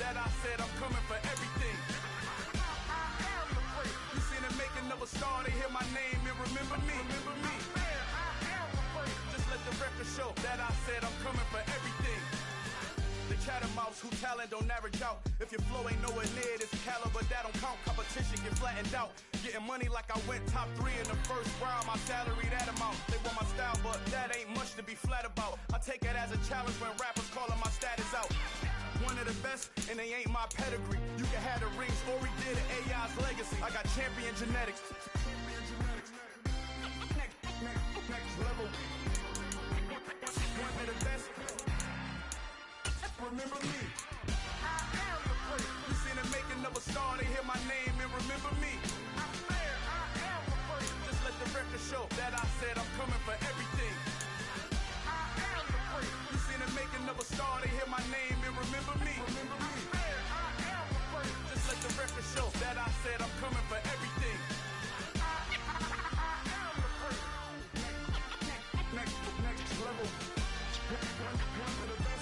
that I said I'm coming for everything. You seen the making of a star, they hear my name and remember me. Just let the record show that I said I'm coming for everything. The catamounts who talent don't average out. If your flow ain't nowhere near this caliber, that don't count. Competition get flattened out. Getting money like I went top 3 in the first round. My salary that amount. They want my style, but that ain't much to be flat about. I take it as a challenge when rappers calling my status out. One of the best, and they ain't my pedigree. You can have the rings, or he did an AI's legacy. I got champion genetics. Next level. One of the best. Remember me. You seen the making of a star, they hear my name and remember me. Just let the record show that I said I'm coming for everything. You seen the making of a star, they hear my name and remember me. Just let the record show that I said I'm coming for everything. Next level. One of the best.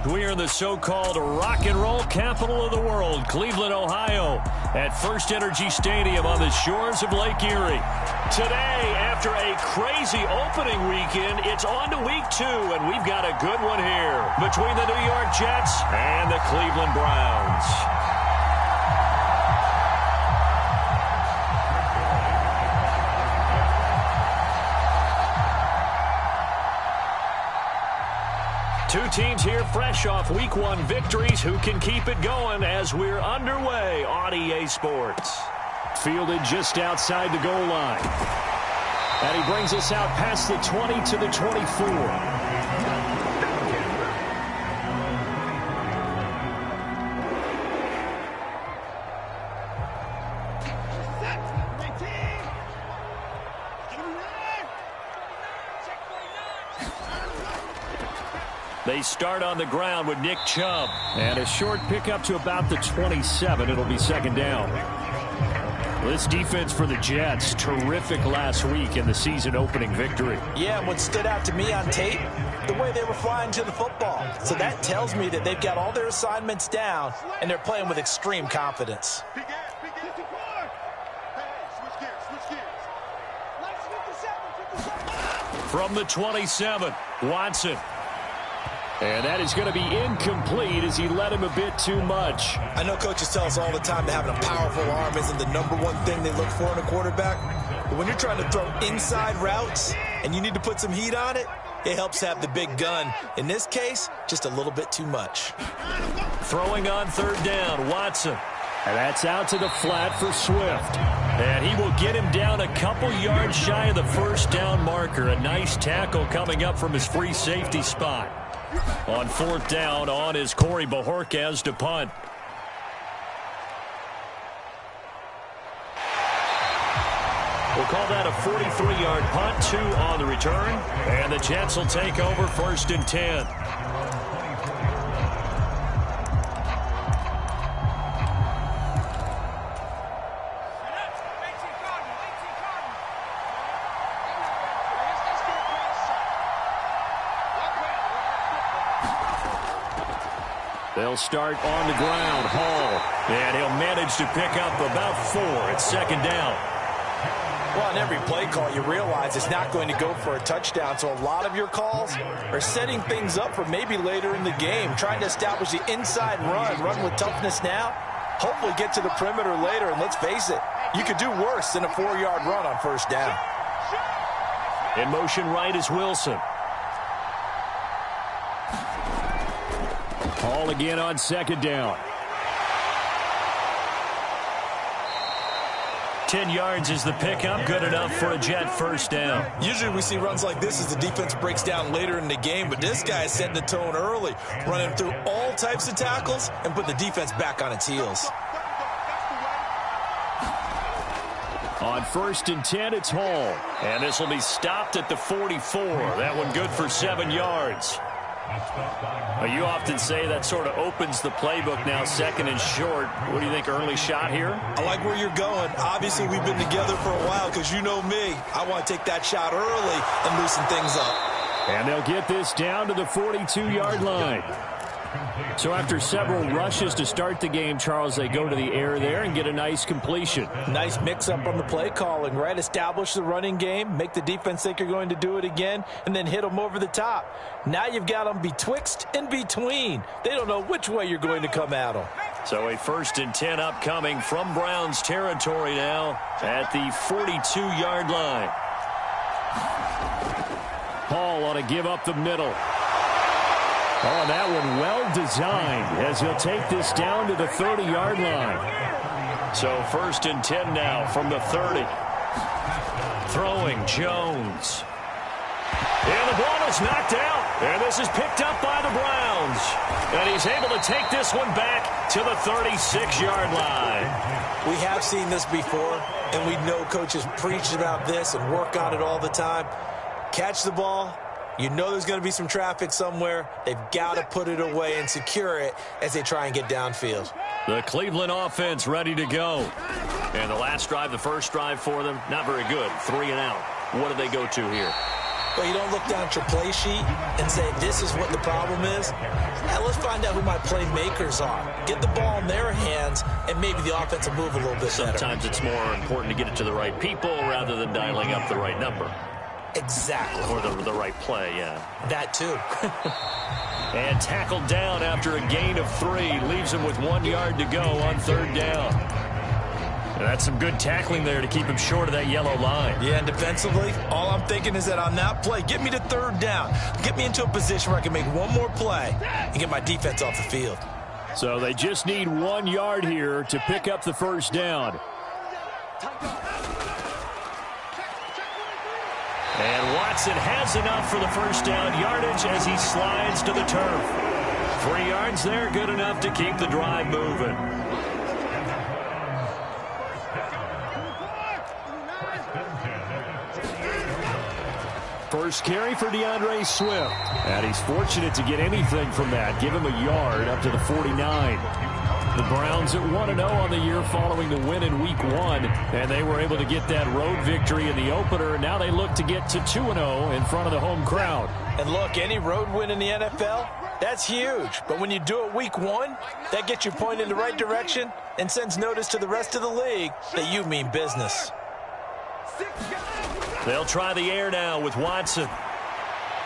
We are in the so-called rock and roll capital of the world, Cleveland, Ohio, at First Energy Stadium on the shores of Lake Erie. Today, after a crazy opening weekend, it's on to week 2, and we've got a good one here between the New York Jets and the Cleveland Browns. Two teams here fresh off Week 1 victories. Who can keep it going as we're underway on EA Sports? Fielded just outside the goal line. And he brings us out past the 20 to the 24. They start on the ground with Nick Chubb. And a short pickup to about the 27. It'll be second down. This defense for the Jets, terrific last week in the season-opening victory. Yeah, and what stood out to me on tape, the way they were flying to the football. So that tells me that they've got all their assignments down, and they're playing with extreme confidence. From the 27, Watson. And that is going to be incomplete as he led him a bit too much. I know coaches tell us all the time that having a powerful arm isn't the #1 thing they look for in a quarterback. But when you're trying to throw inside routes and you need to put some heat on it, it helps have the big gun. In this case, just a little bit too much. Throwing on third down, Watson. And that's out to the flat for Swift. And he will get him down a couple yards shy of the first down marker. A nice tackle coming up from his free safety spot. On fourth down, on is Corey Bojorquez to punt. We'll call that a 43-yard punt, 2 on the return. And the Jets will take over first and 10. They'll start on the ground, Hall, and he'll manage to pick up about 4 at second down. Well, on every play call, you realize it's not going to go for a touchdown, so a lot of your calls are setting things up for maybe later in the game, trying to establish the inside run with toughness now, hopefully get to the perimeter later, and let's face it, you could do worse than a 4-yard run on first down. In motion right is Wilson. Hall again on second down. 10 yards is the pickup, good enough for a Jet first down. Usually we see runs like this as the defense breaks down later in the game, but this guy is setting the tone early, running through all types of tackles and put the defense back on its heels. On 1st and 10, it's Hall. And this will be stopped at the 44. That one good for 7 yards. Well, you often say that sort of opens the playbook now, 2nd and short. What do you think, early shot here? I like where you're going. Obviously, we've been together for a while because you know me. I want to take that shot early and loosen things up. And they'll get this down to the 42-yard line. So after several rushes to start the game, Charles, they go to the air there and get a nice completion. Nice mix-up on the play calling, right? Establish the running game, make the defense think you're going to do it again, and then hit them over the top. Now you've got them betwixt and between. They don't know which way you're going to come at them. So a 1st and 10 upcoming from Browns territory now at the 42-yard line. Hall ought to give up the middle. Oh, and that one well designed as he'll take this down to the 30-yard line. So 1st and 10 now from the 30. Throwing Jones. And the ball is knocked out. And this is picked up by the Browns. And he's able to take this one back to the 36-yard line. We have seen this before, and we know coaches preach about this and work on it all the time. Catch the ball. You know there's going to be some traffic somewhere. They've got to put it away and secure it as they try and get downfield. The Cleveland offense ready to go. And the last drive, the first drive for them, not very good. 3 and out. What do they go to here? Well, you don't look down at your play sheet and say, this is what the problem is. Now, let's find out who my playmakers are. Get the ball in their hands, and maybe the offense will move a little bit better. Sometimes it's more important to get it to the right people rather than dialing up the right number. Exactly. Or the right play, yeah. That too. And tackled down after a gain of 3. Leaves him with 1 yard to go on 3rd down. And that's some good tackling there to keep him short of that yellow line. Yeah, and defensively, all I'm thinking is that on that play, get me to 3rd down. Get me into a position where I can make one more play and get my defense off the field. So they just need 1 yard here to pick up the first down. And Watson has enough for the first down yardage as he slides to the turf. 3 yards there, good enough to keep the drive moving. First carry for DeAndre Swift. And he's fortunate to get anything from that. Give him a yard up to the 49. The Browns at 1-0 on the year following the win in Week 1. And they were able to get that road victory in the opener. And now they look to get to 2-0 in front of the home crowd. And look, any road win in the NFL, that's huge. But when you do it Week 1, that gets you pointed in the right direction and sends notice to the rest of the league that you mean business. They'll try the air now with Watson.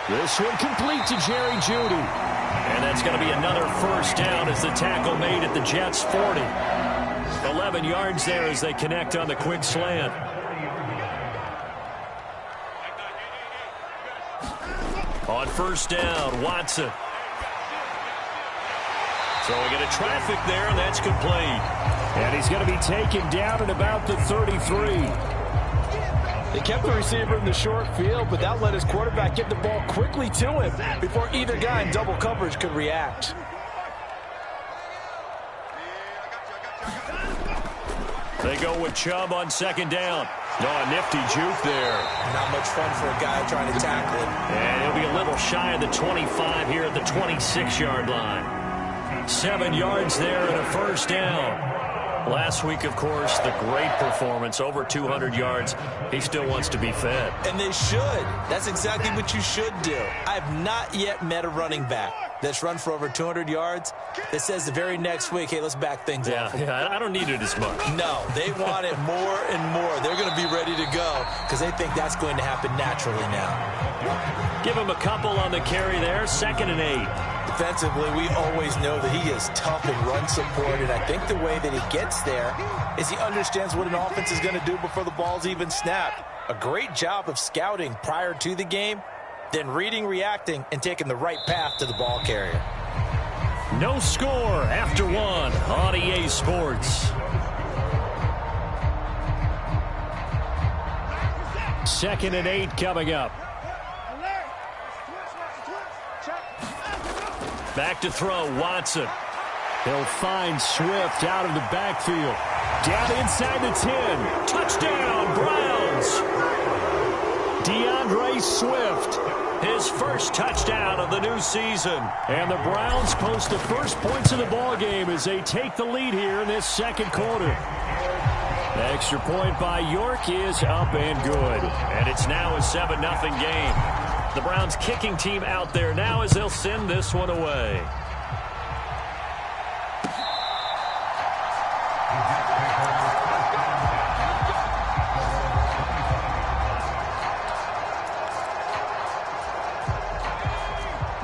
This one complete to Jerry Jeudy. And that's going to be another first down as the tackle made at the Jets' 40. 11 yards there as they connect on the quick slant. On first down, Watson. Throwing into traffic there, and that's complete. And he's going to be taken down at about the 33. They kept the receiver in the short field, but that let his quarterback get the ball quickly to him before either guy in double coverage could react. They go with Chubb on second down. Oh, a nifty juke there. Not much fun for a guy trying to tackle him. And he'll be a little shy of the 25 here at the 26-yard line. 7 yards there and a first down. Last week, of course, the great performance, over 200 yards. He still wants to be fed. And they should. That's exactly what you should do. I have not yet met a running back that's run for over 200 yards that says the very next week, hey, let's back things up. Yeah, I don't need it as much. No, they want it more and more. They're going to be ready to go because they think that's going to happen naturally now. Give him a couple on the carry there, 2nd and 8. Defensively, we always know that he is tough in run support, and I think the way that he gets there is he understands what an offense is going to do before the ball's even snapped. A great job of scouting prior to the game, then reading, reacting, and taking the right path to the ball carrier. No score after 1 on EA Sports. 2nd and 8 coming up. Back to throw, Watson. He'll find Swift out of the backfield. Down inside the 10. Touchdown, Browns. DeAndre Swift, his first touchdown of the new season. And the Browns post the first points of the ballgame as they take the lead here in this second quarter. The extra point by York is up and good. And it's now a 7-0 game. The Browns kicking team out there now as they'll send this one away.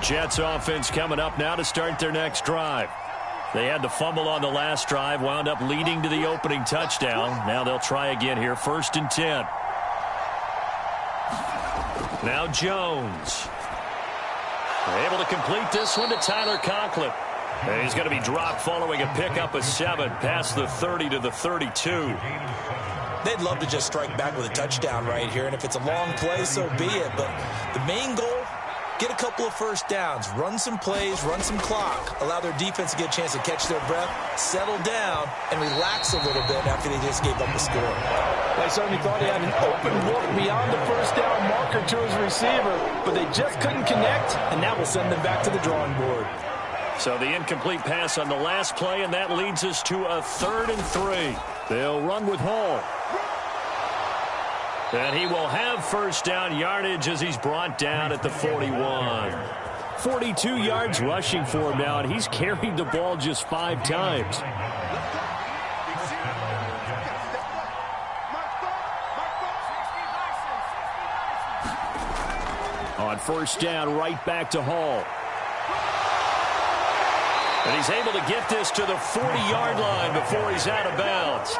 Jets offense coming up now to start their next drive. They had the fumble on the last drive, wound up leading to the opening touchdown. Now they'll try again here, 1st and 10. Now Jones. Able to complete this one to Tyler Conklin. And he's going to be dropped following a pickup of 7 past the 30 to the 32. They'd love to just strike back with a touchdown right here, and if it's a long play, so be it. But the main goal, get a couple of first downs, run some plays, run some clock, allow their defense to get a chance to catch their breath, settle down, and relax a little bit after they just gave up the score. They certainly thought he had an open look beyond the first down marker to his receiver, but they just couldn't connect, and that will send them back to the drawing board. So the incomplete pass on the last play, and that leads us to a 3rd and 3. They'll run with Hall. And he will have first down yardage as he's brought down at the 41. 42 yards rushing for him now, and he's carried the ball just 5 times. On first down, right back to Hall. And he's able to get this to the 40-yard line before he's out of bounds.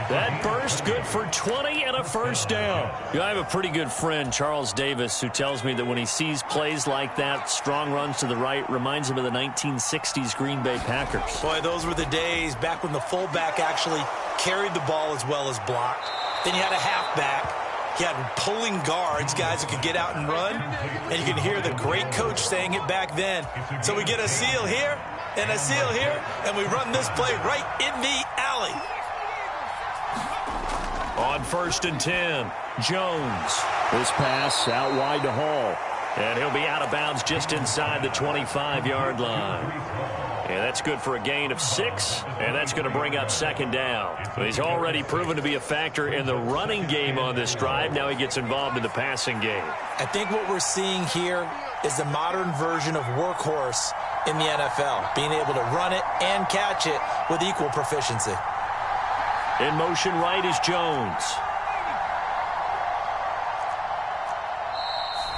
That burst good for 20 and a first down. I have a pretty good friend, Charles Davis, who tells me that when he sees plays like that, strong runs to the right, reminds him of the 1960s Green Bay Packers. Boy, those were the days back when the fullback actually carried the ball as well as blocked. Then you had a halfback. You had pulling guards, guys who could get out and run. And you can hear the great coach saying it back then. So we get a seal here and a seal here, and we run this play right in the alley. On 1st and 10, Jones. This pass out wide to Hall. And he'll be out of bounds just inside the 25-yard line. And that's good for a gain of 6, and that's going to bring up 2nd down. But he's already proven to be a factor in the running game on this drive. Now he gets involved in the passing game. I think what we're seeing here is the modern version of workhorse in the NFL, being able to run it and catch it with equal proficiency. In motion right is Jones.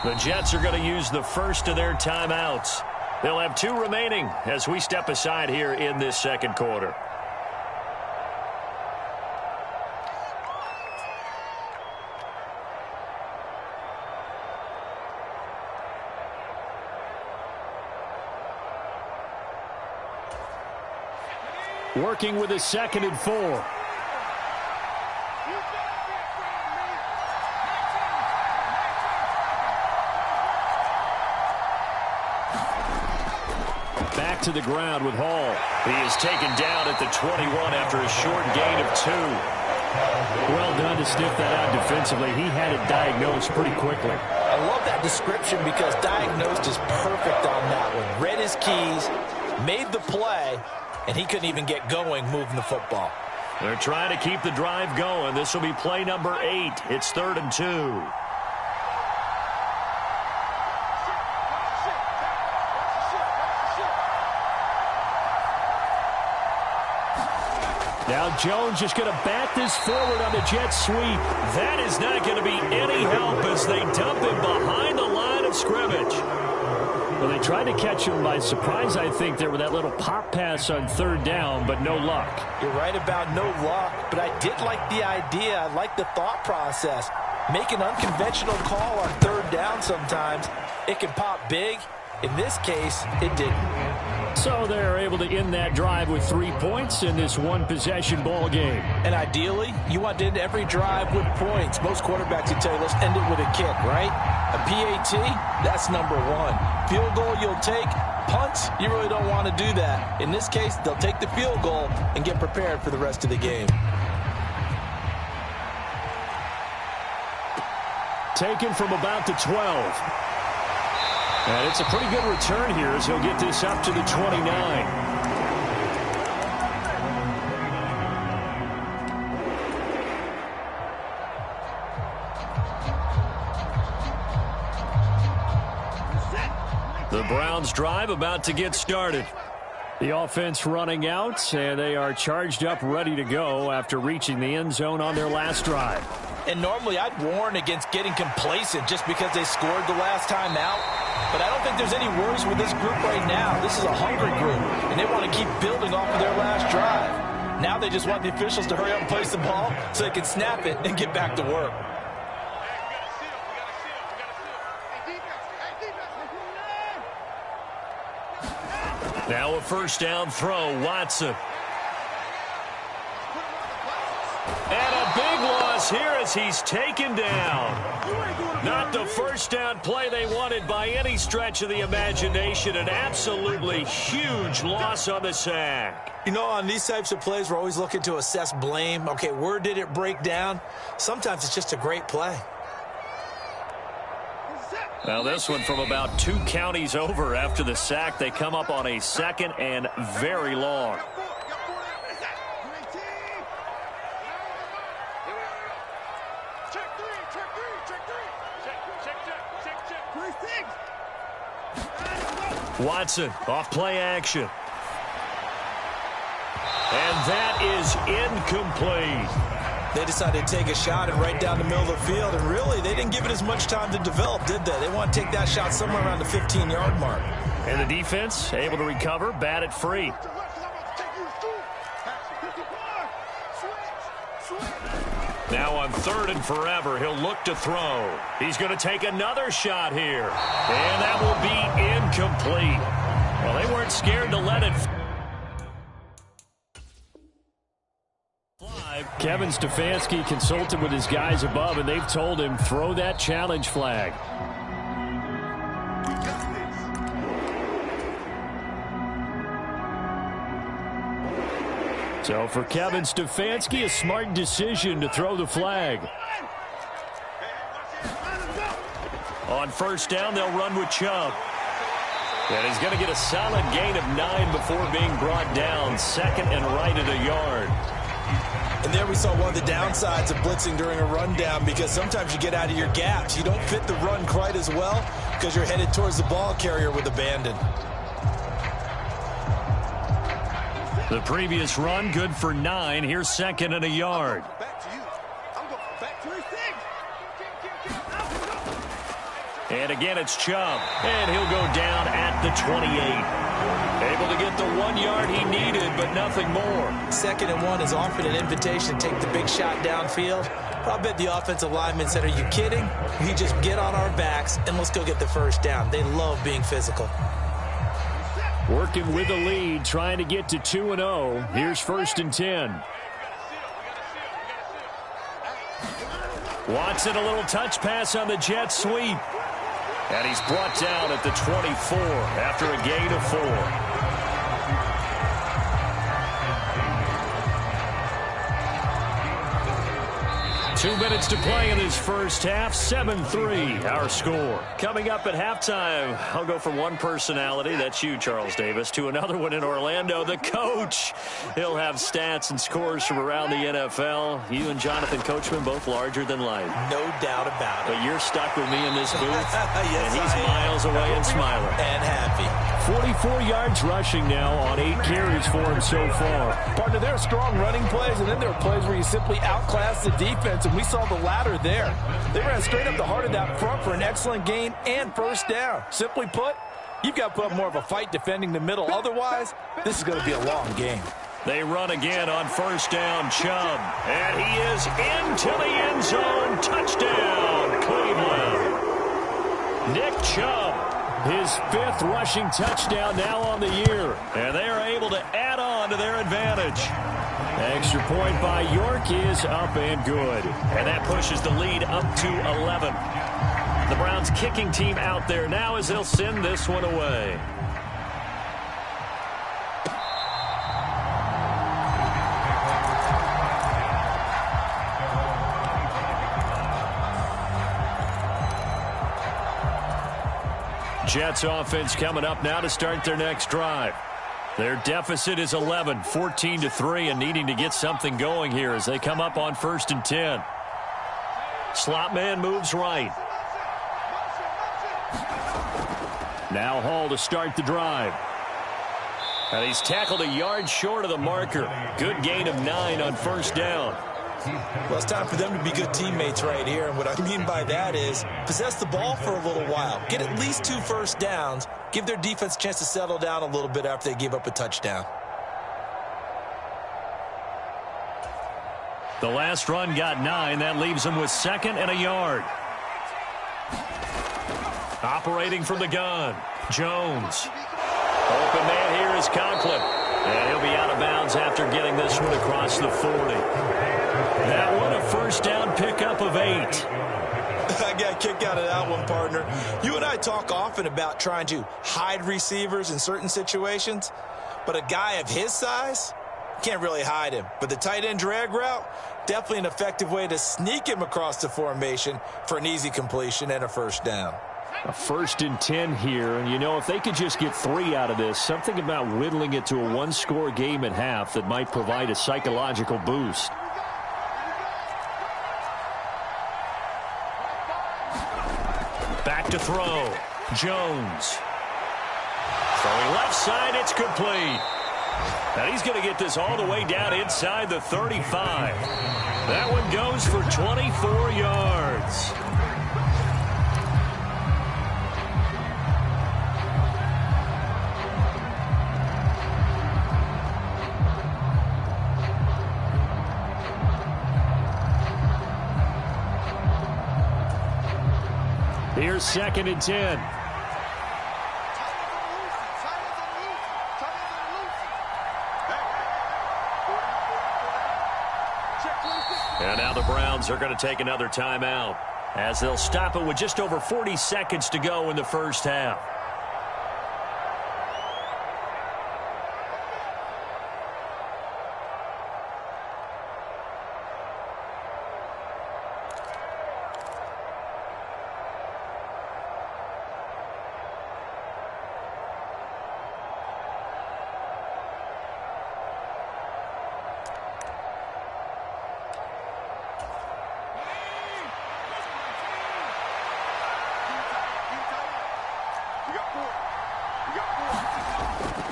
The Jets are going to use the first of their timeouts. They'll have 2 remaining as we step aside here in this second quarter. Working with a 2nd and 4. Back to the ground with Hall. He is taken down at the 21 after a short gain of 2. Well done to sniff that out defensively. He had it diagnosed pretty quickly. I love that description because diagnosed is perfect on that one. Read his keys, made the play, and he couldn't even get going moving the football. They're trying to keep the drive going. This will be play number 8. It's 3rd and 2. Now Jones just going to bat this forward on the Jets sweep. That is not going to be any help as they dump him behind the line of scrimmage. Well, they tried to catch him by surprise, I think, there with that little pop pass on 3rd down, but no luck. You're right about no luck, but I did like the idea. I like the thought process. Make an unconventional call on 3rd down sometimes. It can pop big. In this case, it didn't. So they're able to end that drive with 3 points in this one-possession ball game. And ideally, you want to end every drive with points. Most quarterbacks will tell you, let's end it with a kick, right? A PAT, that's number one. Field goal you'll take. Punts, you really don't want to do that. In this case, they'll take the field goal and get prepared for the rest of the game. Taken from about the 12. And it's a pretty good return here as he'll get this up to the 29. The Browns drive about to get started. The offense running out, and they are charged up, ready to go after reaching the end zone on their last drive. And normally I'd warn against getting complacent just because they scored the last time out. But I don't think there's any worries with this group right now. This is a hungry group, and they want to keep building off of their last drive. Now they just want the officials to hurry up and place the ball so they can snap it and get back to work. Now a first down throw, Watson. And a big loss here as he's taken down. Not the first down play they wanted by any stretch of the imagination. An absolutely huge loss on the sack. You know, on these types of plays, we're always looking to assess blame. Okay, where did it break down? Sometimes it's just a great play. Now this one from about 2 counties over after the sack. They come up on a second and very long. Watson off play action. And that is incomplete. They decided to take a shot and right down the middle of the field, and really, they didn't give it as much time to develop, did they? They want to take that shot somewhere around the 15-yard mark. And the defense able to recover, bat it free. Now on 3rd and forever, he'll look to throw. He's going to take another shot here. And that will be incomplete. Well, they weren't scared to let it fly. Kevin Stefanski consulted with his guys above, and they've told him, throw that challenge flag. So for Kevin Stefanski, a smart decision to throw the flag. On first down, they'll run with Chubb. And he's going to get a solid gain of 9 before being brought down. 2nd and right at a yard. And there we saw one of the downsides of blitzing during a rundown, because sometimes you get out of your gaps. You don't fit the run quite as well because you're headed towards the ball carrier with abandon. The previous run, good for 9. Here's 2nd and a yard. And again, it's Chubb. And he'll go down at the 28. Able to get the 1 yard he needed, but nothing more. 2nd and 1 is often an invitation to take the big shot downfield. I bet the offensive lineman said, are you kidding? We just get on our backs and let's go get the first down. They love being physical. Working with the lead, trying to get to 2-0. Here's 1st and 10. Watson, a little touch pass on the jet sweep. And he's brought down at the 24 after a gain of 4. 2 minutes to play in this first half. 7-3, our score. Coming up at halftime, I'll go from one personality, that's you, Charles Davis, to another one in Orlando, the coach. He'll have stats and scores from around the NFL. You and Jonathan Coachman, both larger than life. No doubt about it. But you're stuck with me in this booth, yes, and he's miles away and smiling. And happy. 44 yards rushing now on 8 carries for him so far. Partner, there are strong running plays, and then there are plays where you simply outclass the defense, and we saw the latter there. They ran straight up the heart of that front for an excellent gain and first down. Simply put, you've got to put up more of a fight defending the middle. Otherwise, this is going to be a long game. They run again on first down, Chubb. And he is into the end zone. Touchdown, Cleveland. Nick Chubb His 5th rushing touchdown now on the year. And they are able to add on to their advantage. Extra point by York is up and good. And that pushes the lead up to 11. The Browns kicking team out there now as they'll send this one away. Jets offense coming up now to start their next drive. Their deficit is 11, 14-3, and needing to get something going here as they come up on 1st and 10. Slot man moves right. Now Hall to start the drive. And he's tackled a yard short of the marker. Good gain of 9 on 1st down. Well, it's time for them to be good teammates right here. And what I mean by that is possess the ball for a little while. Get at least 2 first downs. Give their defense a chance to settle down a little bit after they give up a touchdown. The last run got 9. That leaves them with 2nd and a yard. Operating from the gun, Jones. Open man here is Conklin. And he'll be out of bounds after getting this one across the 40. That one a 1st down pickup of 8. I got a kick out of that one, partner. You and I talk often about trying to hide receivers in certain situations, but a guy of his size can't really hide him. But the tight end drag route, definitely an effective way to sneak him across the formation for an easy completion and a 1st down. A 1st and 10 here, and you know, if they could just get 3 out of this, something about whittling it to a 1-score game at half that might provide a psychological boost. Back to throw. Jones. Throwing left side, it's complete. And he's going to get this all the way down inside the 35. That one goes for 24 yards. Here's 2nd and 10. And now the Browns are going to take another timeout as they'll stop it with just over 40 seconds to go in the 1st half.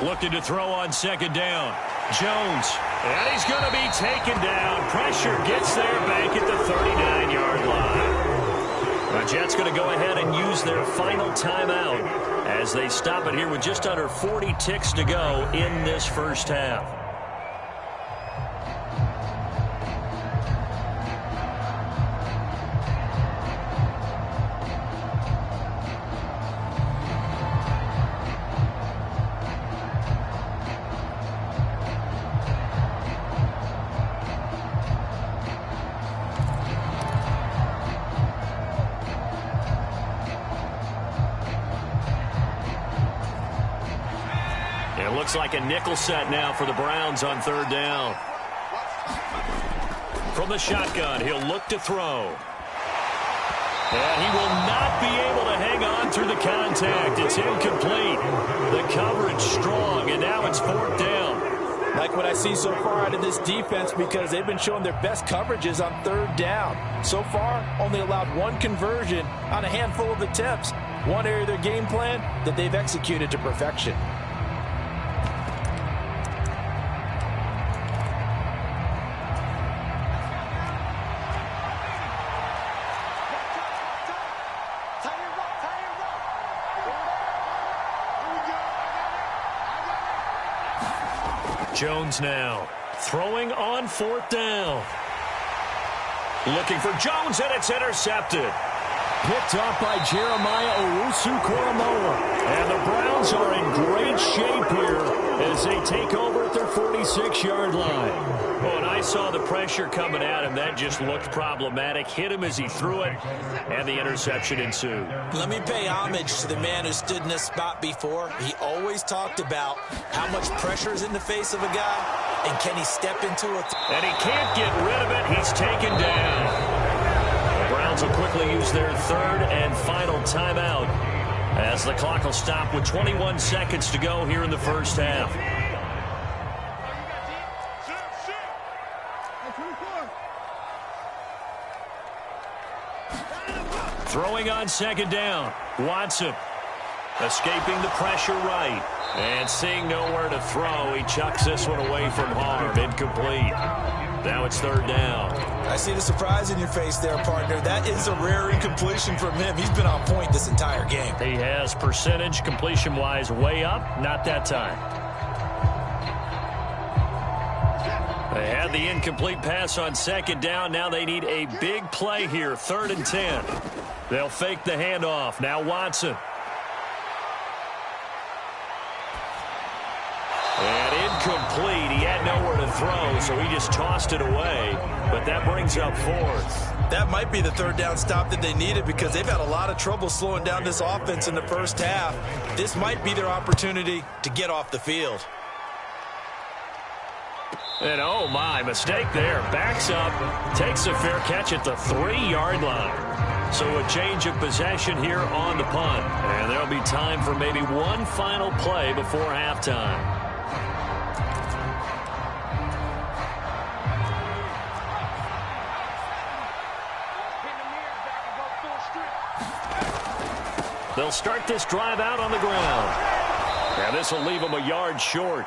Looking to throw on 2nd down. Jones. And he's going to be taken down. Pressure gets there back at the 39-yard line. The Jets going to go ahead and use their final timeout as they stop it here with just under 40 ticks to go in this 1st half. Looks like a nickel set now for the Browns on 3rd down. From the shotgun, he'll look to throw. And he will not be able to hang on through the contact. It's incomplete. The coverage strong, and now it's 4th down. Like what I see so far out of this defense, because they've been showing their best coverages on 3rd down. So far, only allowed 1 conversion on a handful of attempts. One area of their game plan that they've executed to perfection. Jones now throwing on 4th down. Looking for Jones, and it's intercepted. picked off by Jeremiah Owusu-Koramoah. And the Browns are in great shape here as they take over at their 46-yard line. Oh, and I saw the pressure coming at him. That just looked problematic. Hit him as he threw it, and the interception ensued. Let me pay homage to the man who stood in this spot before. He always talked about how much pressure is in the face of a guy, and can he step into it? And he can't get rid of it. He's taken down. The Browns will quickly use their third and final timeout as the clock will stop with 21 seconds to go here in the first half. Throwing on second down. Watson escaping the pressure right. And seeing nowhere to throw, he chucks this one away from harm. Incomplete. Now it's third down. I see the surprise in your face there, partner. That is a rare incompletion from him. He's been on point this entire game. He has percentage completion-wise way up. Not that time. They had the incomplete pass on second down. Now they need a big play here. 3rd and 10. They'll fake the handoff. Now Watson. And incomplete. He had nowhere to throw, so he just tossed it away. But that brings up 4th. That might be the third down stop that they needed because they've had a lot of trouble slowing down this offense in the first half. This might be their opportunity to get off the field. And oh my, mistake there. Backs up, takes a fair catch at the 3-yard line. So a change of possession here on the punt. And there'll be time for maybe one final play before halftime. They'll start this drive out on the ground. And this will leave them a yard short.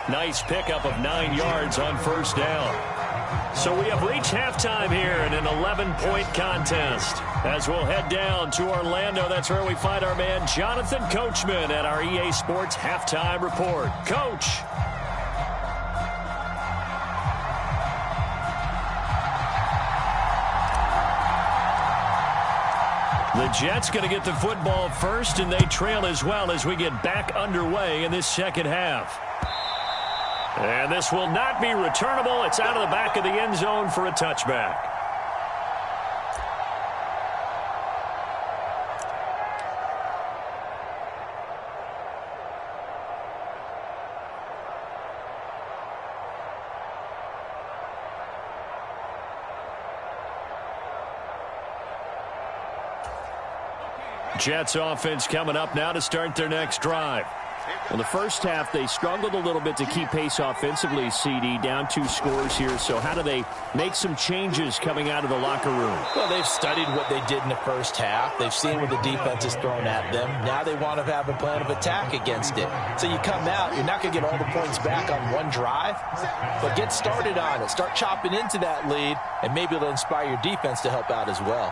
Nice pickup of 9 yards on first down. So we have reached halftime here in an 11-point contest. As we'll head down to Orlando, that's where we find our man Jonathan Coachman at our EA Sports Halftime Report. Coach. The Jets going to get the football first, and they trail as well as we get back underway in this second half. And this will not be returnable. It's out of the back of the end zone for a touchback. Jets offense coming up now to start their next drive. Well, the first half, they struggled a little bit to keep pace offensively, CD, down 2 scores here. So how do they make some changes coming out of the locker room? Well, they've studied what they did in the first half. They've seen what the defense is throwing at them. Now they want to have a plan of attack against it. So you come out, you're not going to get all the points back on one drive, but get started on it. Start chopping into that lead, and maybe it'll inspire your defense to help out as well.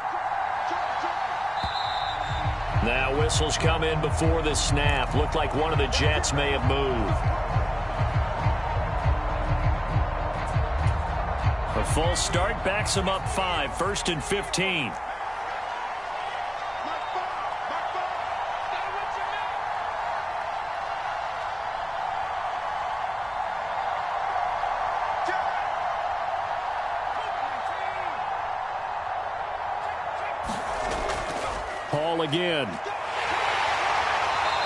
Now whistles come in before the snap. Looked like one of the Jets may have moved. A full start backs them up 5. 1st and 15. Hall again.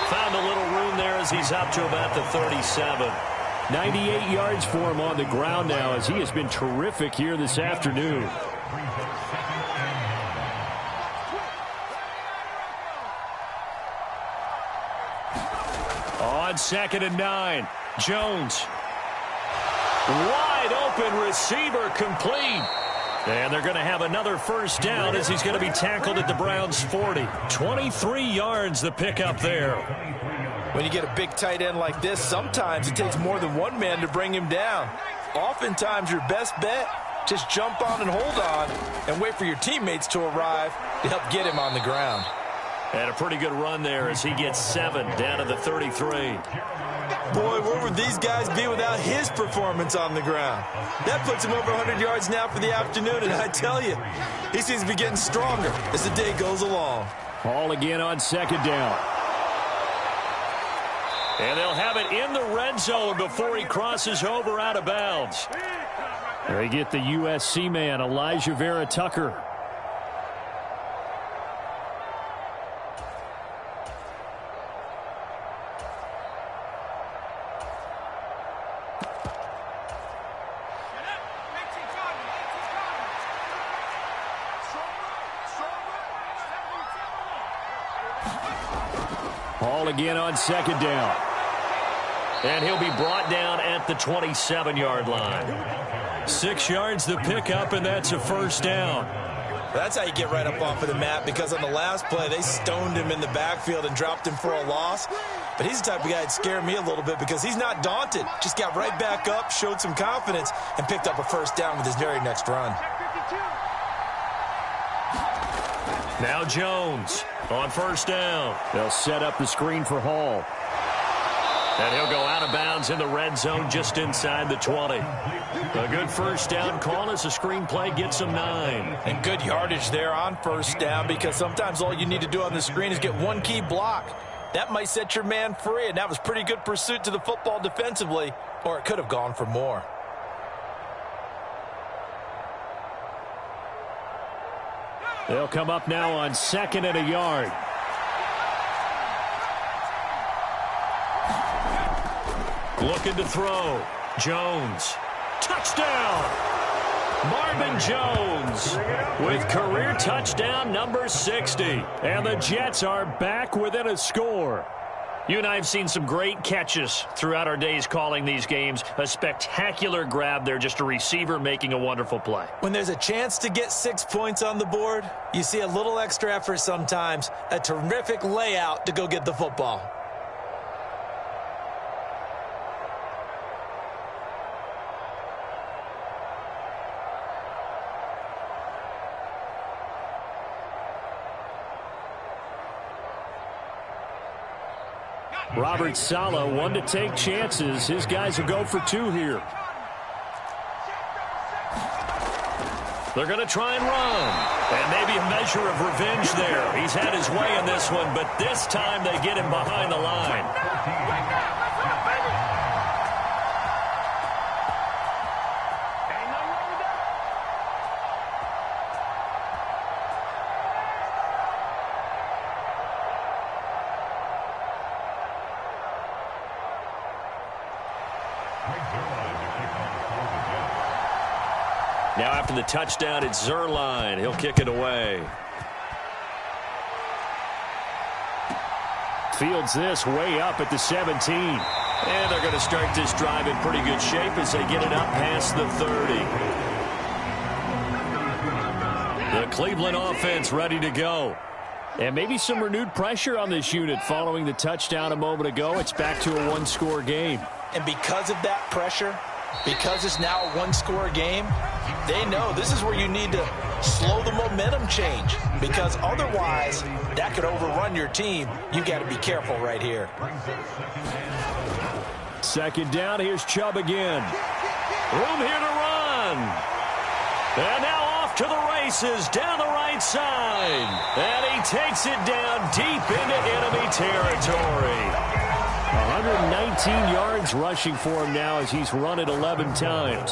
Found a little room there as he's up to about the 37. 98 yards for him on the ground now as he has been terrific here this afternoon. On 2nd and 9. Jones. Wide open receiver complete. And they're going to have another first down as he's going to be tackled at the Browns' 40. 23 yards the pickup there. When you get a big tight end like this, sometimes it takes more than one man to bring him down. Oftentimes your best bet, just jump on and hold on and wait for your teammates to arrive to help get him on the ground. And a pretty good run there as he gets 7 down to the 33. Boy, where would these guys be without his performance on the ground? That puts him over 100 yards now for the afternoon, and I tell you, he seems to be getting stronger as the day goes along. Hall again on 2nd down. And they'll have it in the red zone before he crosses over out of bounds. They get the USC man, Elijah Vera Tucker. Hall again on 2nd down. And he'll be brought down at the 27-yard line. 6 yards the pickup, and that's a 1st down. That's how you get right up off of the mat, because on the last play, they stoned him in the backfield and dropped him for a loss. But he's the type of guy that scared me a little bit because he's not daunted. Just got right back up, showed some confidence, and picked up a 1st down with his very next run. Now Jones on 1st down. They'll set up the screen for Hall. And he'll go out of bounds in the red zone just inside the 20. A good 1st down call as the screen play gets him 9. And good yardage there on 1st down, because sometimes all you need to do on the screen is get one key block. That might set your man free, and that was pretty good pursuit to the football defensively, or it could have gone for more. They'll come up now on 2nd and a yard. Looking to throw. Jones. Touchdown! Marvin Jones with career touchdown number 60. And the Jets are back within a score. You and I have seen some great catches throughout our days calling these games. A spectacular grab there, just a receiver making a wonderful play. When there's a chance to get 6 points on the board, you see a little extra effort sometimes, a terrific layout to go get the football. Robert Saleh, one to take chances. His guys will go for 2 here. They're going to try and run. And maybe a measure of revenge there. He's had his way in this one, but this time they get him behind the line. Now after the touchdown, it's Zuerlein. He'll kick it away. Fields this way up at the 17. And they're going to start this drive in pretty good shape as they get it up past the 30. The Cleveland offense ready to go. And maybe some renewed pressure on this unit following the touchdown a moment ago. It's back to a one-score game. And because of that pressure, because it's now a one-score game, they know this is where you need to slow the momentum change, because otherwise that could overrun your team. You got to be careful right here. 2nd down, here's Chubb again. Room here to run. And now off to the races down the right side. And he takes it down deep into enemy territory. 119 yards rushing for him now as he's run it 11 times.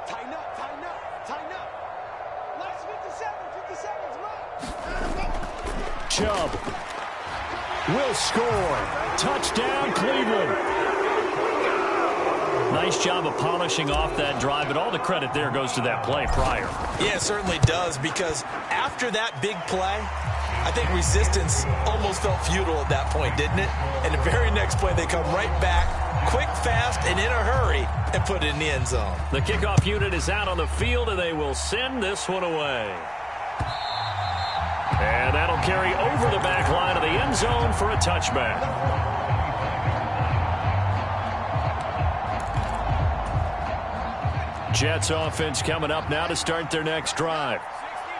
Tighten up, tighten up, tighten up. Last 50 seconds, Chubb will score. Touchdown, Cleveland. Nice job of polishing off that drive, but all the credit there goes to that play prior. Yeah, it certainly does, because after that big play, I think resistance almost felt futile at that point, didn't it? And the very next play, they come right back, quick, fast, and in a hurry, and put it in the end zone. The kickoff unit is out on the field, and they will send this one away. And that'll carry over the back line of the end zone for a touchback. Jets offense coming up now to start their next drive.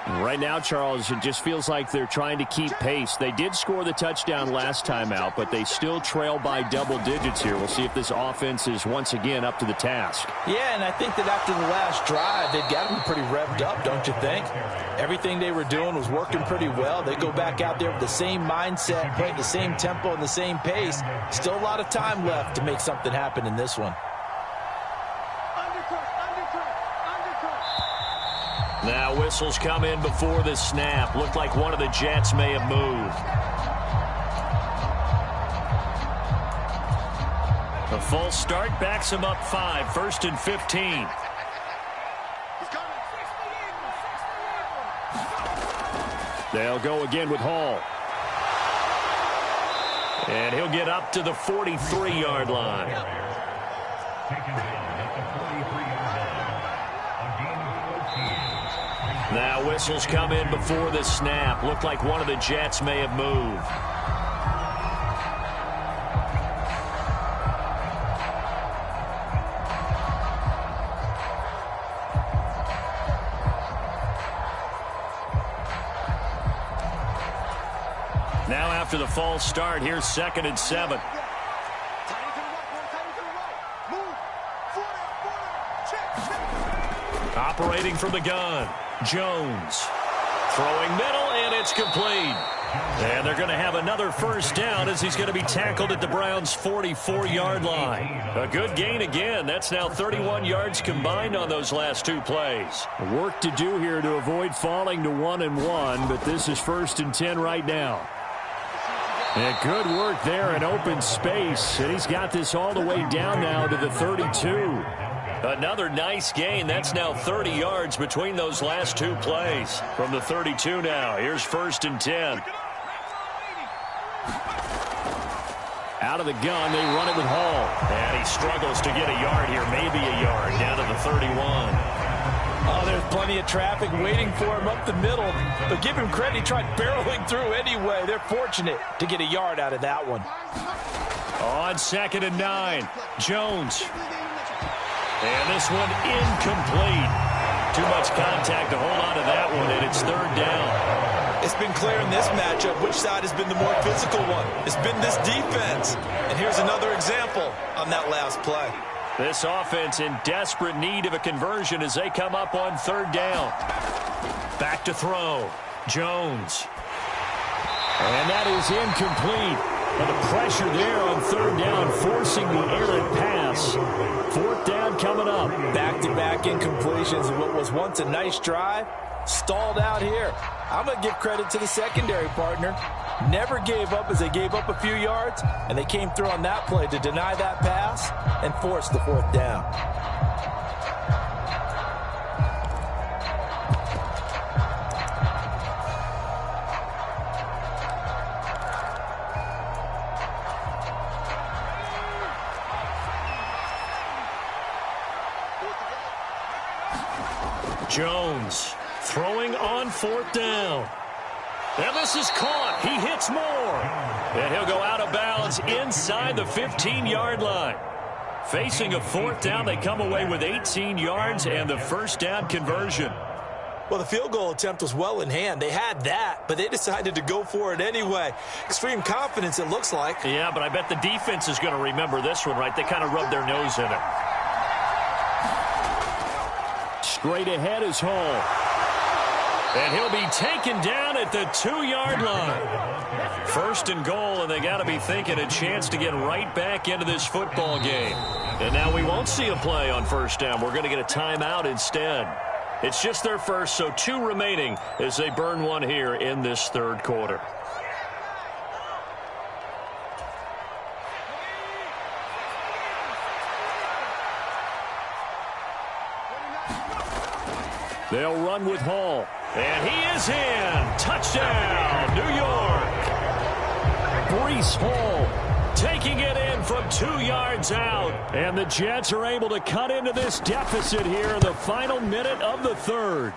Right now, Charles, it just feels like they're trying to keep pace. They did score the touchdown last time out, but they still trail by double digits here. We'll see if this offense is once again up to the task. Yeah, and I think that after the last drive, they've got to be pretty revved up, don't you think? Everything they were doing was working pretty well. They go back out there with the same mindset, play the same tempo and the same pace. Still a lot of time left to make something happen in this one. Now whistles come in before the snap. Looked like one of the Jets may have moved. A false start backs him up 5, 1st and 15. They'll go again with Hall. And he'll get up to the 43-yard line. Now whistles come in before the snap. Looked like one of the Jets may have moved. Now after the false start, here's 2nd and 7. Operating from the gun. Jones throwing middle, and it's complete. And they're going to have another first down as he's going to be tackled at the Browns' 44-yard line. A good gain again. That's now 31 yards combined on those last 2 plays. Work to do here to avoid falling to 1-1, but this is 1st and 10 right now. And good work there in open space, and he's got this all the way down now to the 32. Another nice gain. That's now 30 yards between those last 2 plays. From the 32 now, here's 1st and 10. Out of the gun, they run it with Hall. And he struggles to get a yard here, maybe a yard, down to the 31. Oh, there's plenty of traffic waiting for him up the middle. But give him credit, he tried barreling through anyway. They're fortunate to get a yard out of that one. On 2nd and 9, Jones. And this one incomplete. Too much contact to hold on to that one, and it's 3rd down. It's been clear in this matchup which side has been the more physical one. It's been this defense. And here's another example on that last play. This offense in desperate need of a conversion as they come up on 3rd down. Back to throw. Jones. And that is incomplete. And the pressure there on 3rd down, forcing the errant pass. 4th down coming up. Back-to-back incompletions of what was once a nice drive. Stalled out here. I'm going to give credit to the secondary partner. Never gave up as they gave up a few yards, and they came through on that play to deny that pass and force the 4th down. Jones throwing on 4th down. And this is caught. He hits more. And he'll go out of bounds inside the 15-yard line. Facing a 4th down, they come away with 18 yards and the 1st down conversion. Well, the field goal attempt was well in hand. They had that, but they decided to go for it anyway. Extreme confidence, it looks like. Yeah, but I bet the defense is going to remember this one, right? They kind of rubbed their nose in it. Straight ahead is Hall. And he'll be taken down at the 2-yard line. 1st and goal, and they got to be thinking a chance to get right back into this football game. And now we won't see a play on 1st down. We're going to get a timeout instead. It's just their first, so 2 remaining as they burn one here in this 3rd quarter. They'll run with Hall. And he is in. Touchdown, New York. Breece Hall taking it in from 2 yards out. And the Jets are able to cut into this deficit here in the final minute of the 3rd.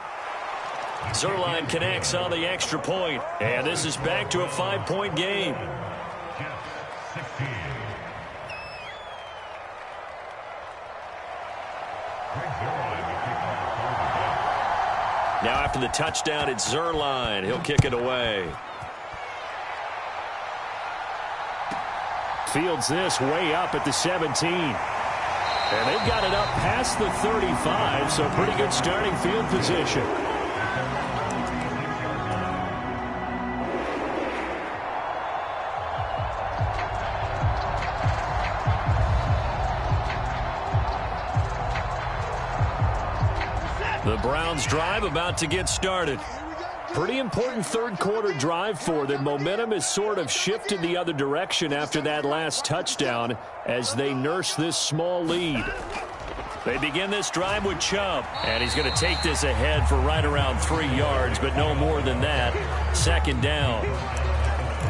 Zuerlein connects on the extra point. And this is back to a 5-point game. Now after the touchdown, it's Zuerlein. He'll kick it away. Fields this way up at the 17. And they've got it up past the 35, so pretty good starting field position. The Browns drive about to get started. Pretty important third quarter drive for them. Momentum has sort of shifted the other direction after that last touchdown as they nurse this small lead. They begin this drive with Chubb, and he's going to take this ahead for right around 3 yards, but no more than that. Second down.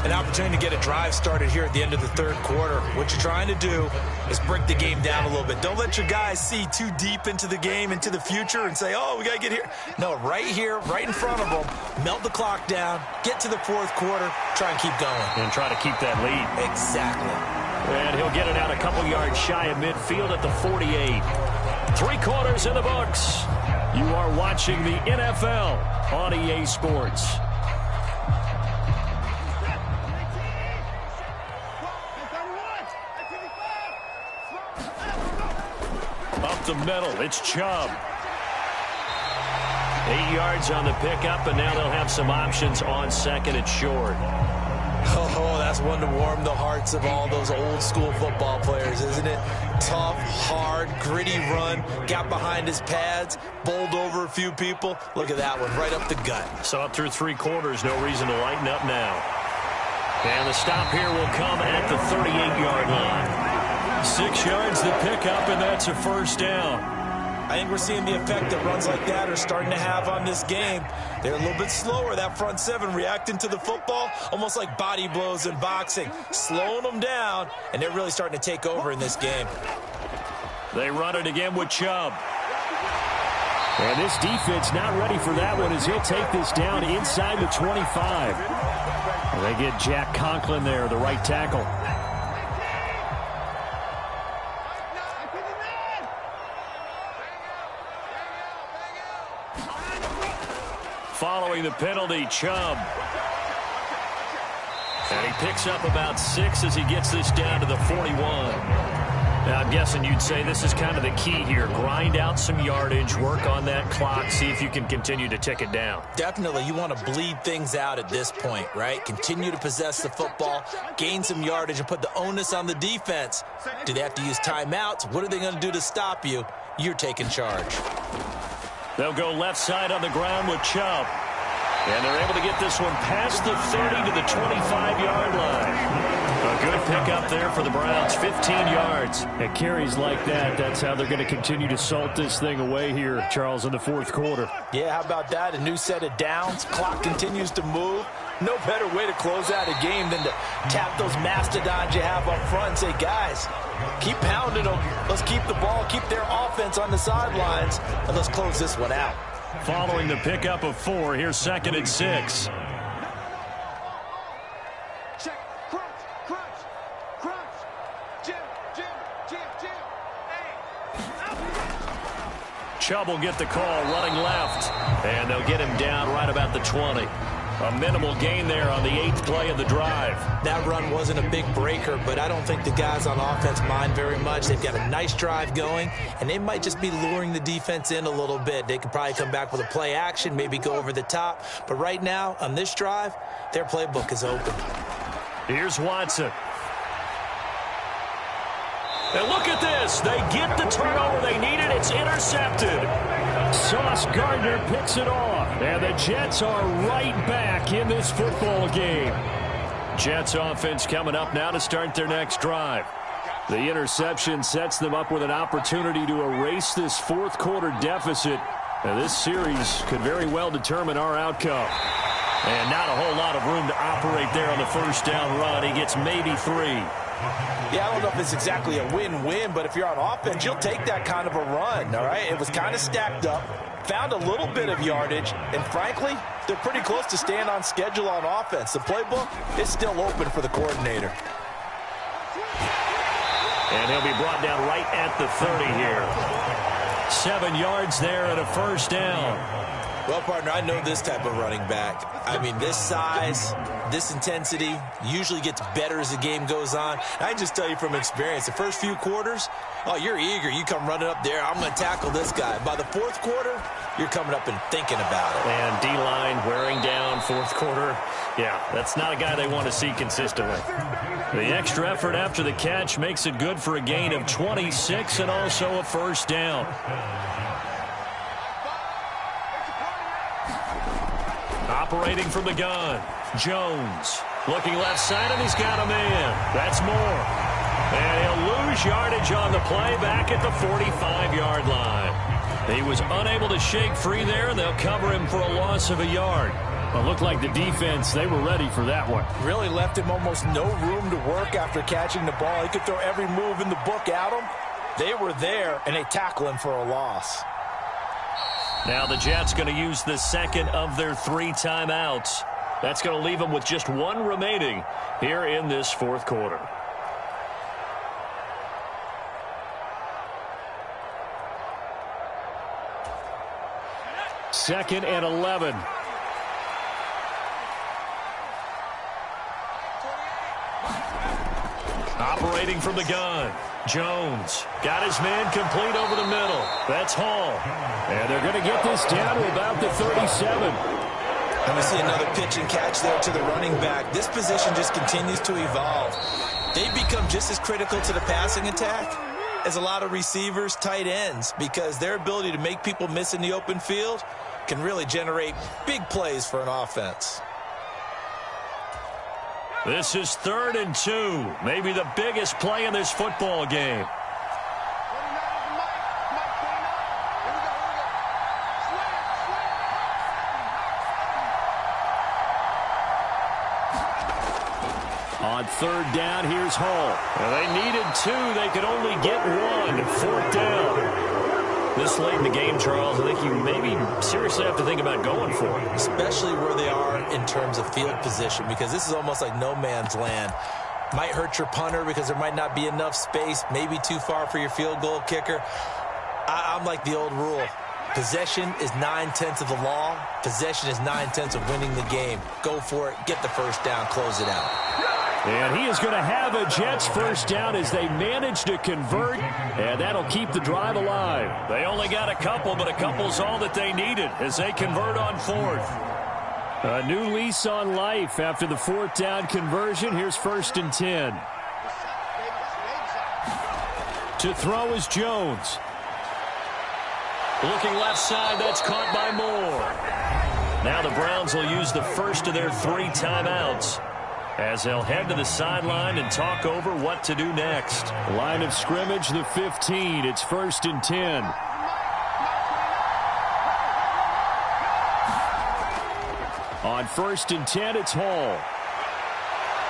An opportunity to get a drive started here at the end of the third quarter. What you're trying to do is break the game down a little bit. Don't let your guys see too deep into the game, into the future, and say, oh, we got to get here. No, right here, right in front of them, melt the clock down, get to the fourth quarter, try and keep going. And try to keep that lead. Exactly. And he'll get it out a couple yards shy of midfield at the 48. 3 quarters in the books. You are watching the NFL on EA Sports. Up the middle, it's Chubb. 8 yards on the pickup, and now they'll have some options on second and short. Oh, that's one to warm the hearts of all those old school football players, isn't it? Tough, hard, gritty run, got behind his pads, bowled over a few people. Look at that one, right up the gut. So up through 3 quarters, no reason to lighten up now. And the stop here will come at the 38-yard line. 6 yards the pickup, and that's a first down. I think we're seeing the effect that runs like that are starting to have on this game. They're a little bit slower, that front seven, reacting to the football, almost like body blows in boxing, slowing them down, and they're really starting to take over in this game. They run it again with Chubb. And this defense not ready for that one as he'll take this down inside the 25. They get Jack Conklin there, the right tackle. Following the penalty, Chubb. And he picks up about 6 as he gets this down to the 41. Now, I'm guessing you'd say this is kind of the key here. Grind out some yardage, work on that clock, see if you can continue to tick it down. Definitely, you want to bleed things out at this point, right? Continue to possess the football, gain some yardage, and put the onus on the defense. Do they have to use timeouts? What are they going to do to stop you? You're taking charge. They'll go left side on the ground with Chubb. And they're able to get this one past the 30 to the 25-yard line. A good pickup there for the Browns, 15 yards. At carries like that, that's how they're going to continue to salt this thing away here, Charles, in the fourth quarter. Yeah, how about that? A new set of downs. Clock continues to move. No better way to close out a game than to tap those mastodons you have up front and say, guys, keep pounding them. Let's keep the ball, keep their offense on the sidelines, and let's close this one out. Following the pickup of 4, here's 2nd and 6. Check. Crunch. Jim. Hey. Chubb will get the call running left. And they'll get him down right about the 20. A minimal gain there on the 8th play of the drive. That run wasn't a big breaker, but I don't think the guys on offense mind very much. They've got a nice drive going, and they might just be luring the defense in a little bit. They could probably come back with a play action, maybe go over the top. But right now, on this drive, their playbook is open. Here's Watson. And look at this. They get the turnover they needed. It's intercepted. Sauce Gardner picks it off. And the Jets are right back in this football game. Jets offense coming up now to start their next drive. The interception sets them up with an opportunity to erase this fourth quarter deficit. Now, this series could very well determine our outcome. And not a whole lot of room to operate there on the first down run. He gets maybe 3. Yeah, I don't know if it's exactly a win-win, but if you're on offense, you'll take that kind of a run, all right? It was kind of stacked up, found a little bit of yardage, and frankly, they're pretty close to staying on schedule on offense. The playbook is still open for the coordinator. And he'll be brought down right at the 30 here. 7 yards there and a first down. Well, partner, I know this type of running back. I mean, this size, this intensity usually gets better as the game goes on. I just tell you from experience, the first few quarters, oh, you're eager. You come running up there, I'm going to tackle this guy. By the fourth quarter, you're coming up and thinking about it. And D-line wearing down fourth quarter. Yeah, that's not a guy they want to see consistently. The extra effort after the catch makes it good for a gain of 26 and also a first down. Operating from the gun, Jones. Looking left side, and he's got a man. That's Moore. And he'll lose yardage on the play back at the 45-yard line. He was unable to shake free there, and they'll cover him for a loss of a yard. Well, it looked like the defense, they were ready for that one. Really left him almost no room to work after catching the ball. He could throw every move in the book at him. They were there, and they tackle him for a loss. Now the Jets going to use the second of their 3 timeouts. That's going to leave them with just 1 remaining here in this fourth quarter. Second and 11. Operating from the gun, Jones got his man complete over the middle. That's Hall. And they're going to get this down to about the 37. And we see another pitch and catch there to the running back. This position just continues to evolve. They become just as critical to the passing attack as a lot of receivers, tight ends, because their ability to make people miss in the open field can really generate big plays for an offense. This is 3rd and 2. Maybe the biggest play in this football game. On 3rd down, here's Hall. Well, they needed 2. They could only get 1. 4th down. This late in the game, Charles, I think you maybe seriously have to think about going for it. Especially where they are in terms of field position, because this is almost like no man's land. Might hurt your punter because there might not be enough space, maybe too far for your field goal kicker. I'm like the old rule. Possession is 9/10 of the law. Possession is 9/10 of winning the game. Go for it. Get the first down. Close it out. And he is going to have a Jets first down as they manage to convert, and that'll keep the drive alive. They only got a couple, but a couple's all that they needed as they convert on 4th. A new lease on life after the 4th down conversion. Here's 1st and 10. To throw is Jones. Looking left side, that's caught by Moore. Now the Browns will use the first of their 3 timeouts as they'll head to the sideline and talk over what to do next. Line of scrimmage, the 15. It's 1st and 10. On 1st and 10, it's Hall.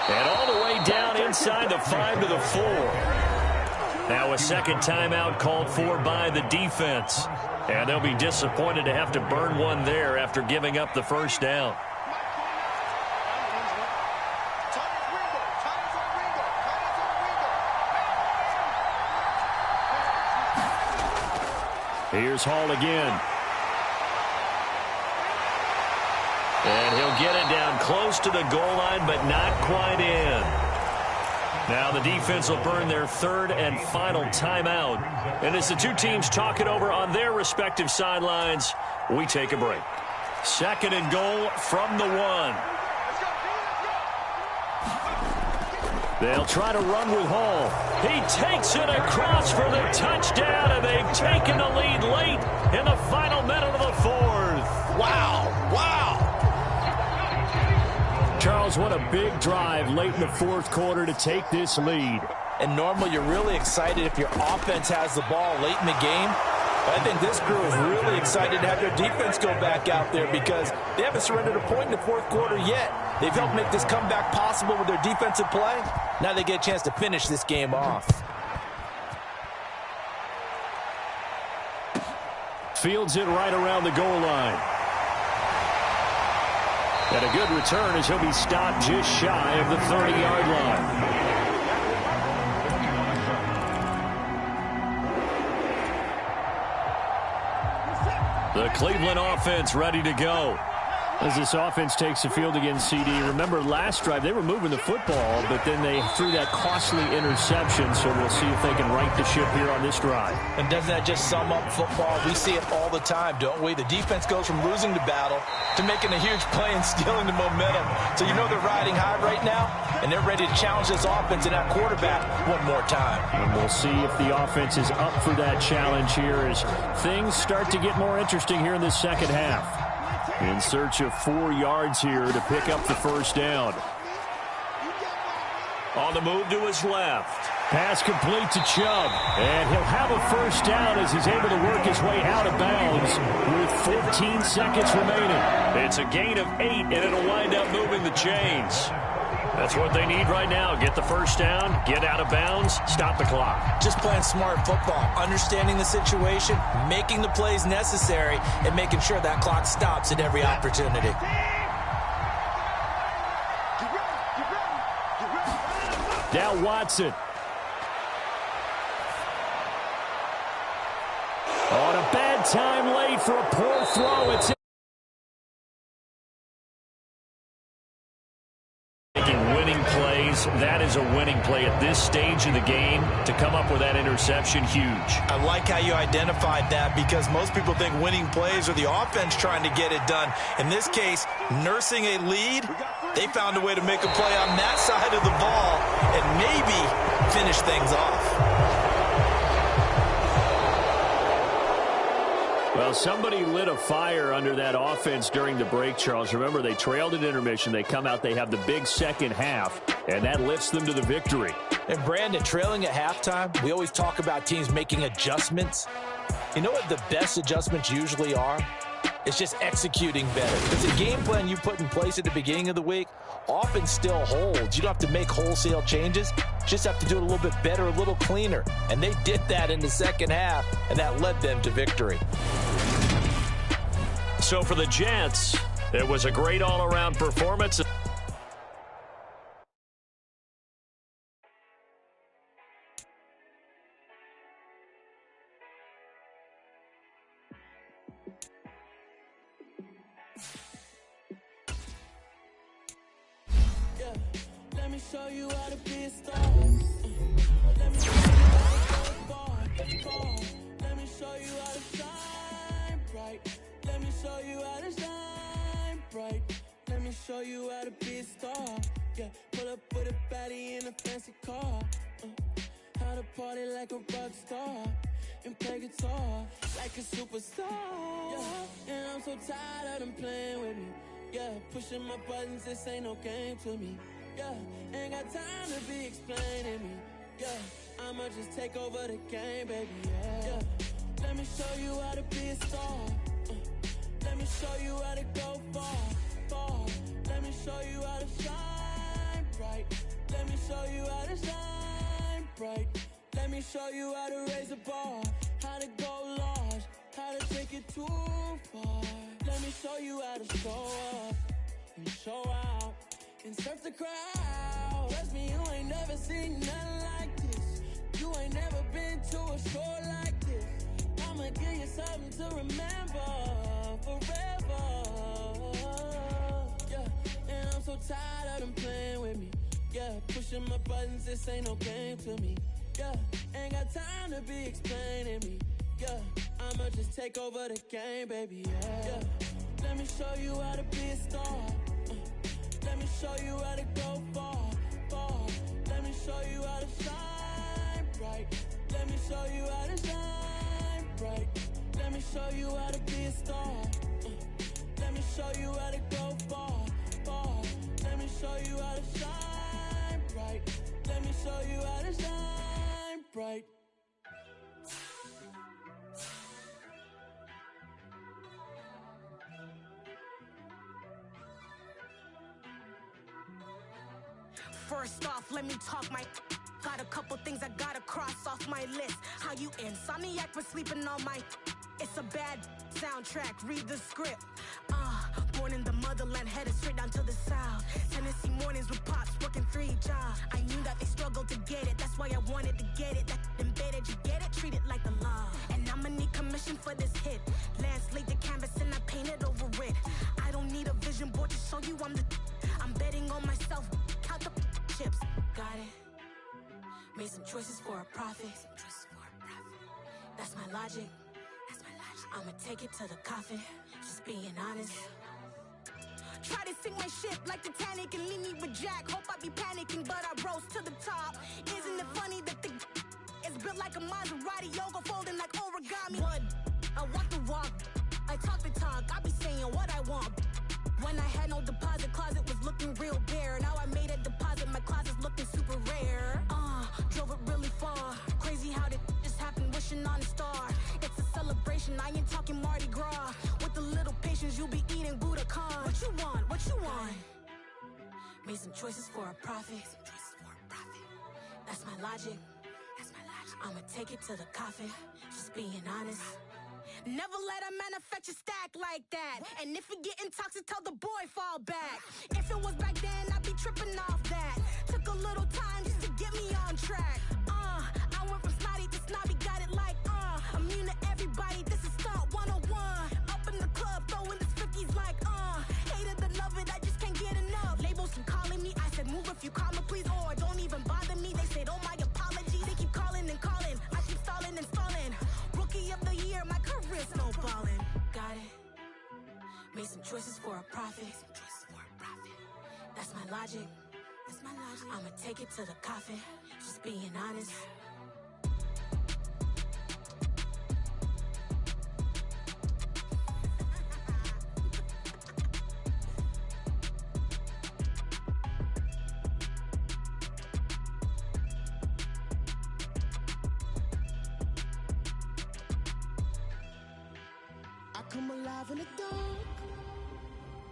And all the way down inside the 5 to the 4. Now a second timeout called for by the defense. And they'll be disappointed to have to burn one there after giving up the first down. Here's Hall again. And he'll get it down close to the goal line, but not quite in. Now the defense will burn their 3rd and final timeout. And as the 2 teams talk it over on their respective sidelines, we take a break. 2nd and goal from the 1. They'll try to run with Hall. He takes it across for the touchdown, and they've taken the lead late in the final minute of the 4th. Wow. Wow. Charles, what a big drive late in the 4th quarter to take this lead. And normally you're really excited if your offense has the ball late in the game. But I think this crew is really excited to have their defense go back out there because they haven't surrendered a point in the 4th quarter yet. They've helped make this comeback possible with their defensive play. Now they get a chance to finish this game off. Fields it right around the goal line. And a good return as he'll be stopped just shy of the 30-yard line. The Cleveland offense ready to go. As this offense takes the field against CD, remember last drive they were moving the football, but then they threw that costly interception, so we'll see if they can right the ship here on this drive. And doesn't that just sum up football? We see it all the time, don't we? The defense goes from losing the battle to making a huge play and stealing the momentum. So you know they're riding high right now, and they're ready to challenge this offense and that quarterback one more time. And we'll see if the offense is up for that challenge here as things start to get more interesting here in the second half. In search of 4 yards here to pick up the first down. On the move to his left. Pass complete to Chubb. And he'll have a first down as he's able to work his way out of bounds with 14 seconds remaining. It's a gain of 8, and it'll wind up moving the chains. That's what they need right now. Get the first down, get out of bounds, stop the clock. Just playing smart football, understanding the situation, making the plays necessary, and making sure that clock stops at every opportunity. Now Watson. On a bad time late for a poor throw. It's winning plays. That is a winning play at this stage of the game. To come up with that interception, huge. I like how you identified that because most people think winning plays are the offense trying to get it done. In this case, nursing a lead, they found a way to make a play on that side of the ball and maybe finish things off. Well, somebody lit a fire under that offense during the break, Charles. Remember, they trailed at intermission. They come out, they have the big second half, and that lifts them to the victory. And, Brandon, trailing at halftime, we always talk about teams making adjustments. You know what the best adjustments usually are? It's just executing better. Because the game plan you put in place at the beginning of the week often still holds. You don't have to make wholesale changes. You just have to do it a little bit better, a little cleaner. And they did that in the second half, and that led them to victory. So for the Jets, it was a great all-around performance. Let me show you how to be a star. Let me show you how to go far. Let me show you how to shine bright. Let me show you how to shine bright. Let me show you how to be a star. Yeah, pull up with a baddie in a fancy car. How to party like a rock star and play guitar like a superstar. Yeah, and I'm so tired of them playing with me. Yeah, pushing my buttons, this ain't no game to me. Yeah, ain't got time to be explaining me. Yeah, I'ma just take over the game, baby. Yeah, let me show you how to be a star. Let me show you how to go far. Let me show you how to shine bright. Let me show you how to shine bright. Let me show you how to raise a bar, how to go large, how to take it too far. Let me show you how to show up and show out and surf the crowd. Trust me, you ain't never seen nothing like this. You ain't never been to a show like this. I'ma give you something to remember forever. Yeah, and I'm so tired of them playing with me. Yeah, pushing my buttons, this ain't no game to me. Yeah, ain't got time to be explaining me. Yeah, I'ma just take over the game, baby. Yeah, let me show you how to be a star. Let me show you how to go far. Let me show you how to shine bright. Let me show you how to shine bright. Let me show you how to be a star. Let me show you how to go far. Let me show you how to shine bright. Let me show you how to shine bright. First off, let me talk my got a couple things I gotta cross off my list. How you insomniac for sleeping on my it's a bad soundtrack, read the script. Born in the motherland, headed straight down to the south. Tennessee mornings with pops, working 3 jobs. I knew that they struggled to get it, that's why I wanted to get it. That embedded, you get it, treat it like the law. And I'ma need commission for this hit. Lance laid the show you I'm betting on myself. Count the chips. Got it. Made some choices for a profit. That's my logic. I'ma take it to the coffin. Just being honest. Try to sink my ship like Titanic and leave me with Jack. Hope I be panicking, but I rose to the top. Isn't it funny that the is built like a Maserati, yoga folding like origami? What? I walk the walk, I talk the talk, I be saying what I want. When I had no deposit, closet was looking real bare. Now I made a deposit, my closet's looking super rare. Drove it really far. Crazy how did just happen, wishing on a star. It's a celebration, I ain't talking Mardi Gras. With a little patience, you'll be eating Budokan. What you want? What you want? Made some choices for a profit. That's my logic. I'ma take it to the coffin. Just being honest. Never let a manufacture stack like that. And if it getting toxic, tell the boy fall back. If it was back then, I'd be tripping off that. Took a little time just to get me on track. I went from snotty to snobby, got it like immune to everybody, this is stunt 101. Up in the club, throwing this 50s like hated to love it, I just can't get enough. Labels keep calling me, I said move if you call me please, or don't even bother me. They said oh my apology, they keep calling and calling. I keep stalling and stalling. Rookie of the year, my career snowballing. Got it. Made some choices for a profit. That's my logic. I'ma take it to the coffin. Just being honest. I come alive in the dark,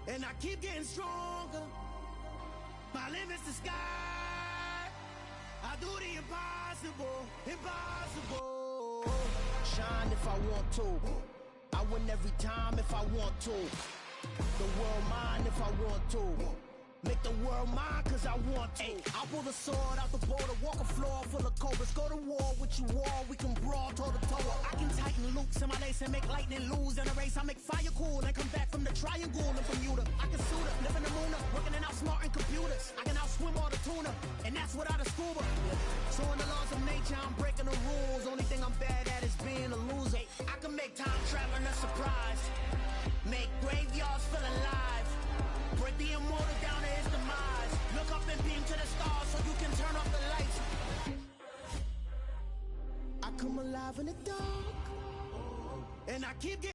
and I keep getting stronger. My limit's the sky. I do the impossible, impossible. Shine if I want to. I win every time if I want to. The world mine if I want to. Make the world mine cause I want to. I pull the sword out the border, walk a floor full of cobras. Go to war with you all, we can brawl toe to toe. I can tighten loops in my lace and make lightning lose in a race. I make fire cool and come back from the triangle in Bermuda. I can suit up, live in the moon up, working and outsmarting computers. I can outswim all the tuna, and that's without a scuba. So in the laws of nature, I'm breaking the rules. Only thing I'm bad at is being a loser. I can make time traveling a surprise. Make graveyards feel alive. Break the immortal down to his demise. Look up and beam to the stars so you can turn off the lights. I come alive in the dark, and I keep getting